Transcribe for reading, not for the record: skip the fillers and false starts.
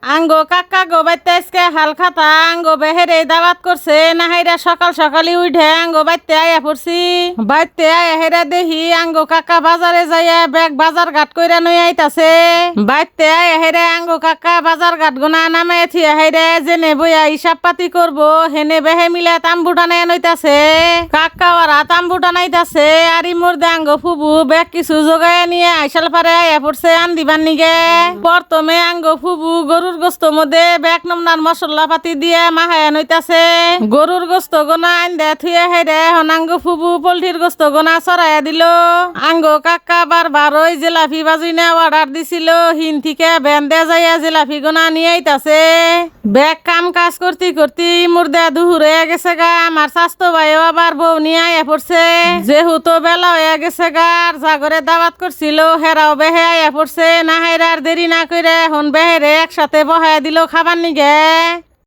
আঙ্গো কাকা গো বাইতে আজকে হাল খাতা আঙ্গো বেহেরে দাওয়াত করছে না হাইরা সকাল সকালই উঠে আঙ্গো বাইতে আয়া পড়ছি। বাইতে আয়া হেরা দেখি আঙ্গো কাকা বাজারে যাইয়া ব্যাগ বাজার ঘাট কইরা নই আইতাছে। বাইতে আয়া হেরা আঙ্গো কাকা বাজার ঘাট গোনা নামে থিয়া হেরা জেনে বইয়া হিসাব পাতি করবো হেনে বেহে মিলে তাম্বু টানাই নইতাছে। কাকা ওরা তাম্বু টানাইতাছে আর ইমুর দে আঙ্গো ফুবু ব্যাগ কিছু জোগায় নিয়ে আইসাল পারে আয়া পড়ছে আন দিবার নিগে। প্রথমে আঙ্গো ফুবু গরুর গোস্ত মধ্যে ব্যাগ নমনার মশলা পাতি দিয়ে মাহায়া নইতাছে। গরুর গোস্ত গোনা আইন দে থুয়ে হেরে হন আঙ্গো ফুবু পোল্ট্রির গোস্ত গোনা চড়াইয়া দিল। আঙ্গো কাকা বারবার ওই জিলাপি বাজি না অর্ডার দিছিল হিন থেকে বেন্দে যাইয়া জিলাপি গোনা নিয়ে আইতাছে। ব্যাগ কাম কাজ করতে করতে মুর্দা দুহুর হয়ে গেছে গা। আমার স্বাস্থ্য ভাইও আবার বউ নিয়ে আয়া পড়ছে যেহেতু বেলা হয়ে গেছে গা। আর জাগরে দাওয়াত করছিল হেরাও বেহে আয়া পড়ছে না হেরার দেরি না করে হন বেহেরে একসাথে বহায়া দিল খাবার নিগে।